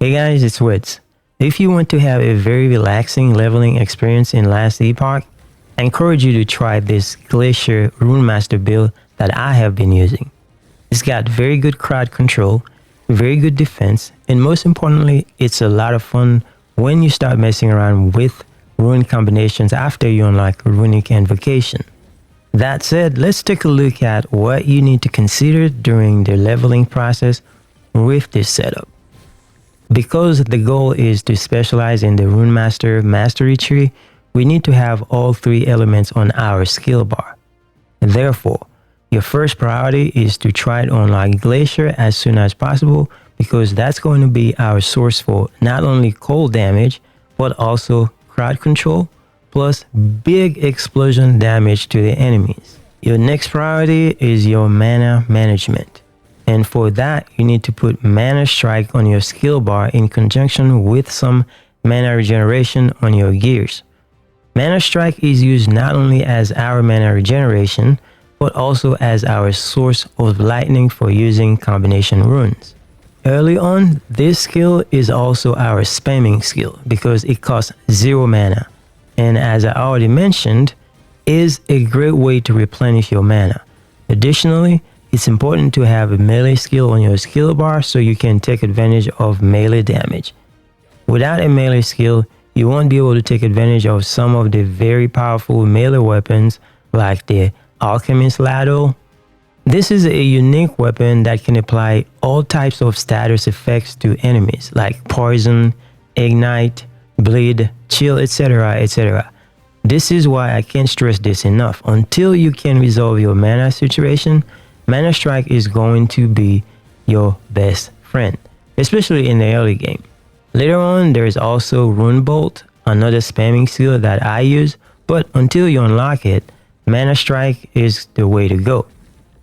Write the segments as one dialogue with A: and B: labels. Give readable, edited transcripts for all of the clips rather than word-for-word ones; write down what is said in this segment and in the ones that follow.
A: Hey guys, it's Wits. If you want to have a very relaxing leveling experience in last epoch, I encourage you to try this GLACIER Runemaster build that I have been using. It's got very good crowd control, very good defense, and most importantly, it's a lot of fun when you start messing around with rune combinations after you unlock Runic Invocation. That said, let's take a look at what you need to consider during the leveling process with this setup. Because the goal is to specialize in the Runemaster mastery tree, we need to have all three elements on our skill bar. Therefore, your first priority is to try to unlock GLACIER as soon as possible, because that's going to be our source for not only cold damage, but also crowd control, plus big explosion damage to the enemies. Your next priority is your mana management. And for that, you need to put Mana Strike on your skill bar in conjunction with some mana regeneration on your gears. Mana Strike is used not only as our mana regeneration, but also as our source of lightning for using combination runes. Early on, this skill is also our spamming skill because it costs 0 mana. And as I already mentioned, is a great way to replenish your mana. Additionally, it's important to have a melee skill on your skill bar so you can take advantage of melee damage. Without a melee skill, you won't be able to take advantage of some of the very powerful melee weapons like the Alchemist Ladle. This is a unique weapon that can apply all types of status effects to enemies like poison, ignite, bleed, chill, etc, etc. This is why I can't stress this enough. Until you can resolve your mana situation, Mana Strike is going to be your best friend, especially in the early game. Later on, there is also Rune Bolt, another spamming skill that I use, but until you unlock it, Mana Strike is the way to go.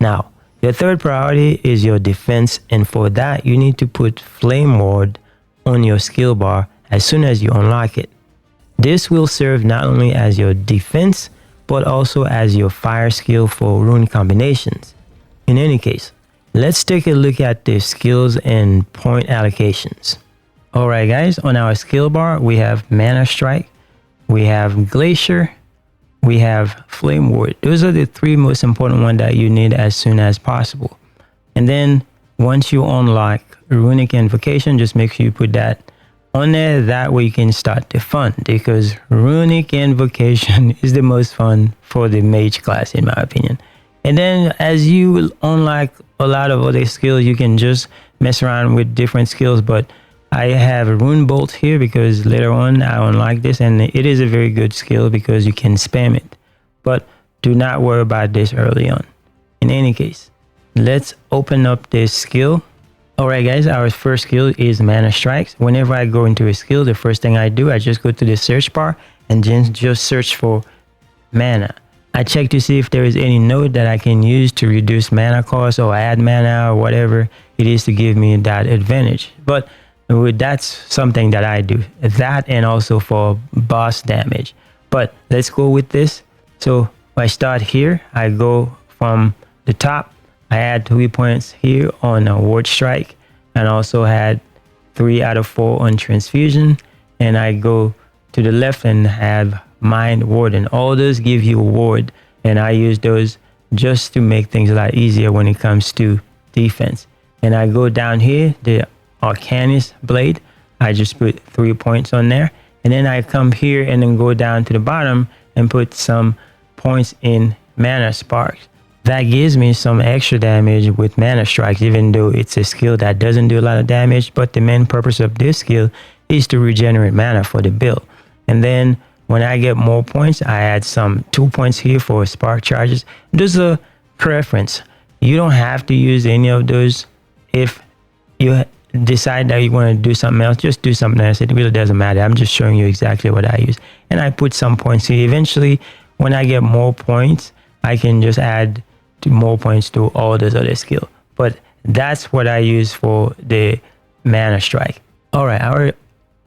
A: Now, your third priority is your defense, and for that, you need to put Flame Ward on your skill bar as soon as you unlock it. This will serve not only as your defense, but also as your fire skill for rune combinations. In any case, let's take a look at the skills and point allocations. Alright guys, on our skill bar, we have Mana Strike, we have GLACIER, we have Flame Ward. Those are the three most important ones that you need as soon as possible. And then once you unlock Runic Invocation, just make sure you put that on there. That way you can start the fun, because Runic Invocation is the most fun for the mage class in my opinion. And then as you unlock a lot of other skills, you can just mess around with different skills. But I have a Rune Bolt here because later on I unlock this, and it is a very good skill because you can spam it. But do not worry about this early on. In any case, let's open up this skill. Alright guys, our first skill is Mana Strikes. Whenever I go into a skill, the first thing I do, I just go to the search bar and then just search for mana. I check to see if there is any node that I can use to reduce mana cost or add mana or whatever it is to give me that advantage. But that's something that I do. That, and also for boss damage. But let's go with this. So I start here. I go from the top. I add 3 points here on a Ward Strike, and also had 3 out of 4 on Transfusion. And I go to the left and have Mind Ward, and all those give you a ward, and I use those just to make things a lot easier when it comes to defense. And I go down here, the Arcanist Blade, I just put 3 points on there, and then I come here and then go down to the bottom and put some points in Mana Sparks. That gives me some extra damage with Mana Strikes, even though it's a skill that doesn't do a lot of damage. But the main purpose of this skill is to regenerate mana for the build. And then when I get more points, I add some 2 points here for spark charges. There's a preference. You don't have to use any of those. If you decide that you want to do something else, just do something else. It really doesn't matter. I'm just showing you exactly what I use. And I put some points here. Eventually, when I get more points, I can just add more points to all those other skills. But that's what I use for the Mana Strike. Alright, our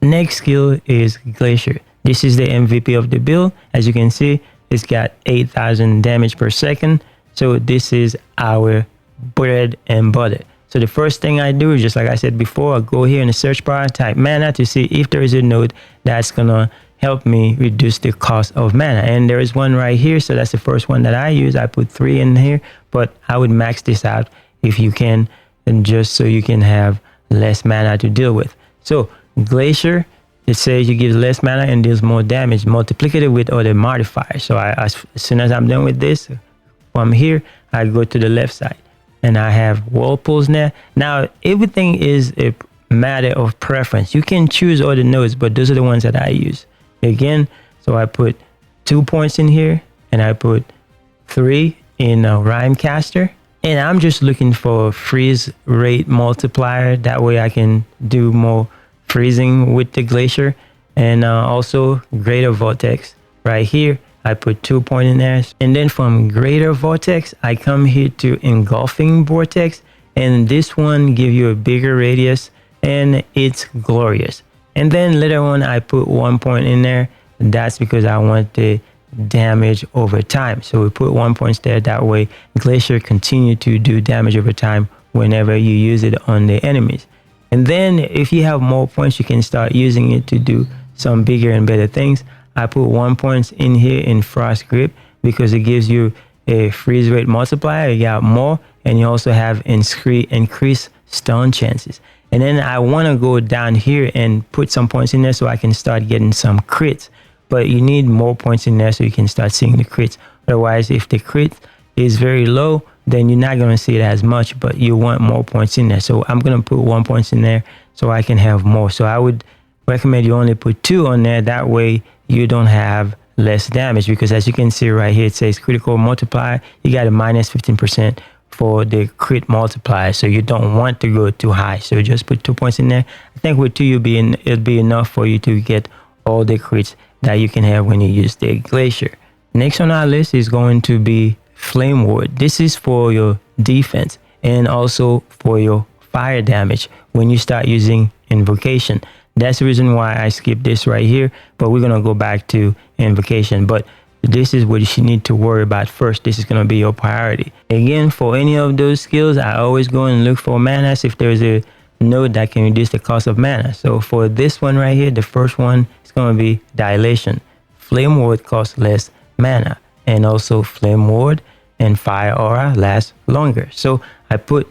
A: next skill is GLACIER. This is the MVP of the build. As you can see, it's got 8,000 damage per second. So this is our bread and butter. So the first thing I do is, just like I said before, I go here in the search bar, type mana to see if there is a node that's gonna help me reduce the cost of mana. And there is one right here, so that's the first one that I use. I put 3 in here, but I would max this out if you can, and just so you can have less mana to deal with. So Glacier, it says you give less mana and deals more damage, multiplicative with other modifiers. So as soon as I'm done with this, from here, I go to the left side and I have whirlpools there. Now, everything is a matter of preference. You can choose other nodes, but those are the ones that I use. Again, so I put 2 points in here and I put 3 in Runemaster. And I'm just looking for a freeze rate multiplier. That way I can do more freezing with the Glacier. And also greater vortex right here. I put 2 points in there. And then from greater vortex, I come here to engulfing vortex. And this one gives you a bigger radius and it's glorious. And then later on, I put 1 point in there. That's because I want the damage over time. So we put 1 point there. That way Glacier continue to do damage over time whenever you use it on the enemies. And then if you have more points, you can start using it to do some bigger and better things. I put 1 point in here in Frost Grip because it gives you a freeze rate multiplier. You got more, and you also have increased stun chances. And then I want to go down here and put some points in there so I can start getting some crits. But you need more points in there so you can start seeing the crits. Otherwise, if the crit is very low, then you're not going to see it as much, but you want more points in there. So I'm going to put 1 point in there so I can have more. So I would recommend you only put 2 on there. That way you don't have less damage, because as you can see right here, it says critical multiplier. You got a minus 15% for the crit multiplier. So you don't want to go too high. So just put 2 points in there. I think with 2, it'll be enough for you to get all the crits that you can have when you use the Glacier. Next on our list is going to be Flame Ward. This is for your defense and also for your fire damage when you start using Invocation. That's the reason why I skipped this right here, but we're going to go back to Invocation. But this is what you need to worry about first. This is going to be your priority. Again, for any of those skills, I always go and look for manas if there's a node that can reduce the cost of mana. So for this one right here, the first one is going to be Dilation. Flame Ward costs less mana, and also Flame Ward and Fire Aura lasts longer. So I put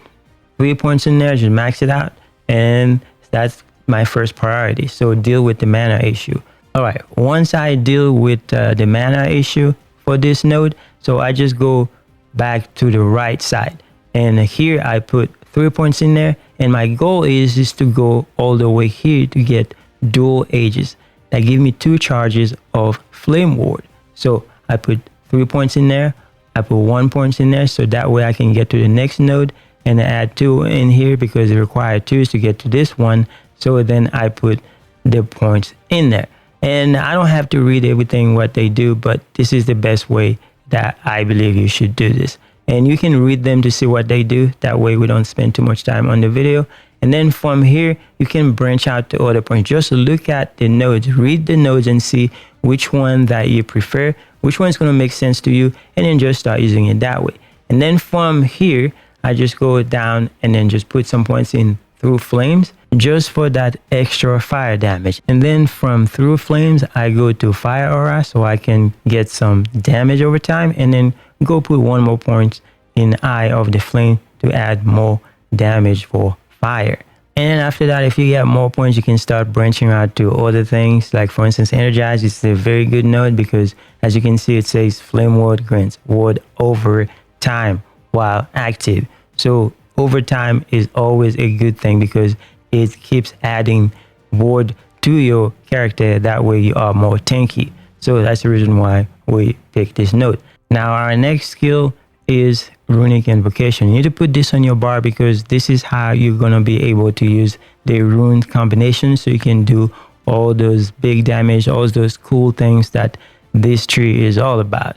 A: 3 points in there, just max it out, and that's my first priority. So deal with the mana issue. All right, once I deal with the mana issue for this node, so I just go back to the right side, and here I put 3 points in there, and my goal is to go all the way here to get dual ages that give me 2 charges of Flame Ward. So I put 3 points in there, I put 1 point in there, so that way I can get to the next node, and add 2 in here because it requires 2 to get to this one. So then I put the points in there, and I don't have to read everything what they do, but this is the best way that I believe you should do this. And you can read them to see what they do. That way we don't spend too much time on the video. And then from here, you can branch out to other points. Just look at the nodes, read the nodes and see which one that you prefer, which one is going to make sense to you, and then just start using it that way. And then from here, I just go down and then just put some points in Through Flames just for that extra fire damage. And then from Through Flames, I go to Fire Aura so I can get some damage over time, and then go put 1 more point in Eye of the Flame to add more damage for fire. And after that, if you get more points, you can start branching out to other things. Like for instance, Energize is a very good node because as you can see, it says Flame Ward grants ward over time while active. So overtime is always a good thing because it keeps adding ward to your character. That way you are more tanky. So that's the reason why we picked this node. Now our next skill is Runic Invocation. You need to put this on your bar because this is how you're going to be able to use the rune combination so you can do all those big damage, all those cool things that this tree is all about.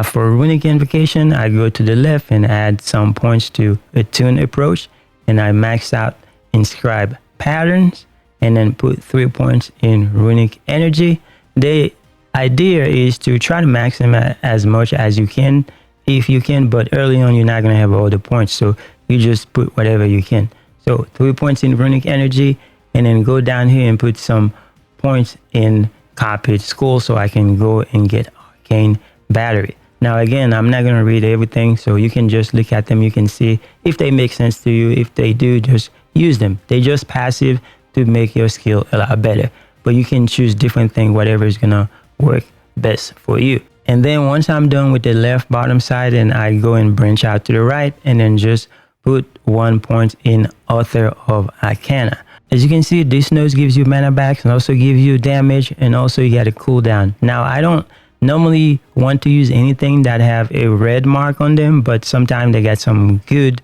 A: For Runic Invocation, I go to the left and add some points to Attune Approach, and I max out Inscribe Patterns and then put 3 points in Runic Energy. The idea is to try to maximize as much as you can if you can, but early on you're not going to have all the points, so you just put whatever you can. So 3 points in runic energy, and then go down here and put some points in copied skull so I can go and get arcane battery. Now again, I'm not going to read everything, so you can just look at them. You can see if they make sense to you. If they do, just use them. They're just passive to make your skill a lot better, but you can choose different things, whatever is going to work best for you. And then once I'm done with the left bottom side, and I go and branch out to the right, and then just put 1 point in Author of Arcana. As you can see, this node gives you mana back and also gives you damage, and also you get a cooldown. Now I don't normally want to use anything that have a red mark on them, but sometimes they get some good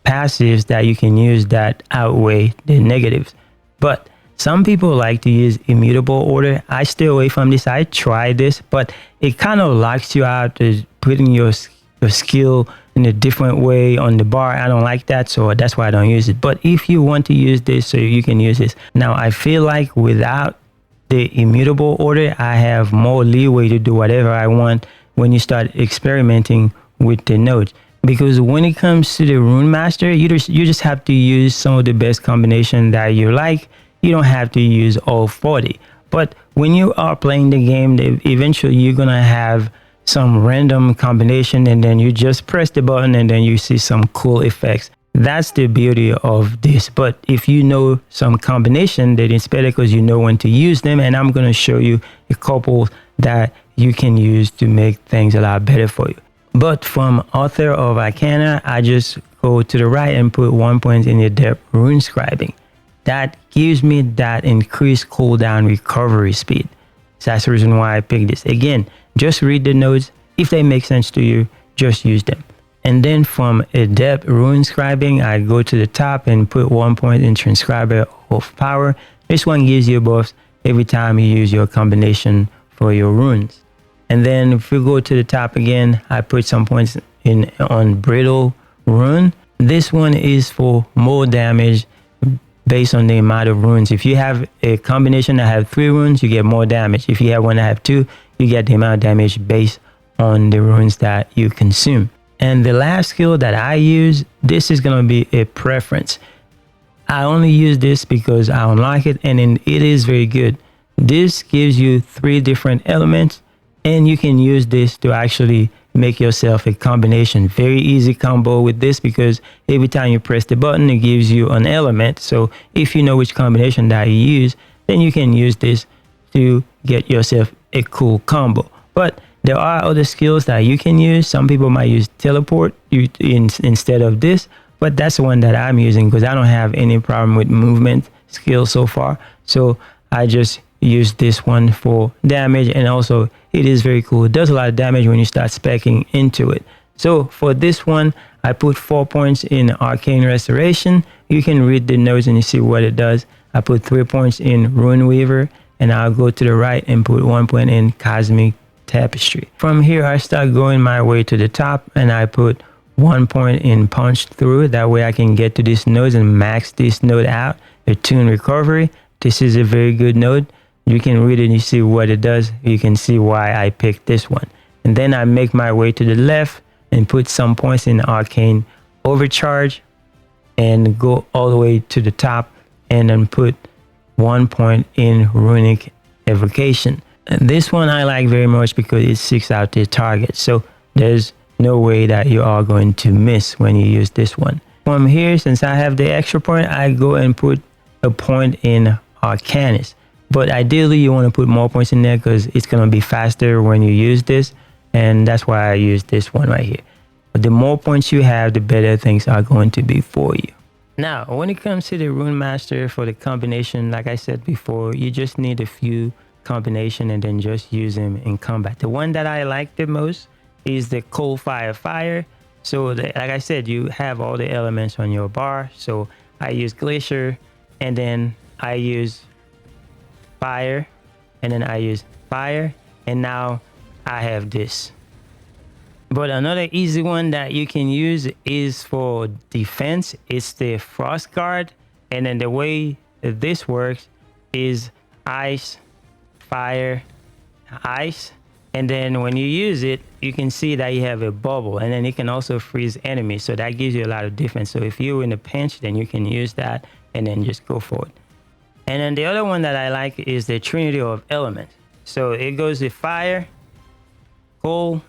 A: passives that you can use that outweigh the negatives. But some people like to use immutable order. I stay away from this. I try this, but it kind of locks you out to putting your skill in a different way on the bar. I don't like that, so that's why I don't use it. But if you want to use this, so you can use this. Now I feel like without the immutable order, I have more leeway to do whatever I want when you start experimenting with the nodes. Because when it comes to the Runemaster, you just have to use some of the best combination that you like. You don't have to use all 40. But when you are playing the game, eventually you're gonna have some random combination, and then you just press the button and then you see some cool effects. That's the beauty of this. But if you know some combination, then it's better because you know when to use them. And I'm going to show you a couple that you can use to make things a lot better for you. But from Author of Arcana, I just go to the right and put 1 point in Adept Rune Scribing. That gives me that increased cooldown recovery speed. So that's the reason why I picked this. Again, just read the nodes. If they make sense to you, just use them. And then from Adept Rune Scribing, I go to the top and put 1 point in Transcriber of Power. This one gives you buffs every time you use your combination for your runes. And then if we go to the top again, I put some points in on Brittle Rune. This one is for more damage based on the amount of runes. If you have a combination that have 3 runes, you get more damage. If you have one that have 2, you get the amount of damage based on the runes that you consume. And the last skill that I use, this is going to be a preference. I only use this because I unlock it, and then it is very good. This gives you 3 different elements, and you can use this to actually make yourself a combination. Very easy combo with this, because every time you press the button, it gives you an element. So if you know which combination that you use, then you can use this to get yourself a cool combo. But there are other skills that you can use. Some people might use teleport instead of this, but that's the one that I'm using because I don't have any problem with movement skills so far. So I just use this one for damage, and also it is very cool. It does a lot of damage when you start speccing into it. So for this one, I put 4 points in Arcane Restoration. You can read the notes and you see what it does. I put 3 points in Rune Weaver, and I'll go to the right and put 1 point in Cosmic Tapestry. From here, I start going my way to the top, and I put 1 point in Punch Through. That way I can get to this node and max this node out. Attune Recovery. This is a very good node. You can read it and you see what it does. You can see why I picked this one. And then I make my way to the left and put some points in Arcane Overcharge, and go all the way to the top, and then put 1 point in Runic Evocation. And this one I like very much because it seeks out the target. So there's no way that you are going to miss when you use this one. From here, since I have the extra point, I go and put a point in Arcanist. But ideally, you want to put more points in there because it's going to be faster when you use this. And that's why I use this one right here. But the more points you have, the better things are going to be for you. Now, when it comes to the Runemaster for the combination, like I said before, you just need a few combination and then just use them in combat. The one that I like the most is the Cold Fire Fire. So like I said, you have all the elements on your bar. So I use Glacier, and then I use Fire, and then I use Fire, and now I have this. But another easy one that you can use is for defense. It's the Frost Guard, and then the way that this works is Ice, Fire, Ice, And then when you use it, you can see that you have a bubble, and then you can also freeze enemies. So that gives you a lot of difference. So if you're in a pinch, then you can use that and then just go for it. And then the other one that I like is the Trinity of Elements. So it goes with fire, cold,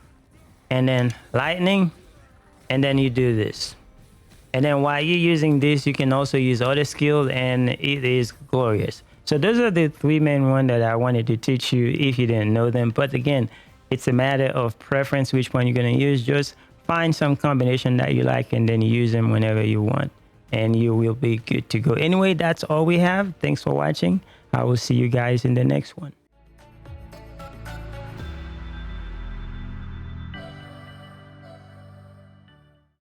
A: and then lightning, and then you do this. And then while you're using this, you can also use other skills, and it is glorious. So those are the three main ones that I wanted to teach you if you didn't know them. But again, it's a matter of preference, which one you're going to use. Just find some combination that you like and then use them whenever you want, and you will be good to go. Anyway, that's all we have. Thanks for watching. I will see you guys in the next one.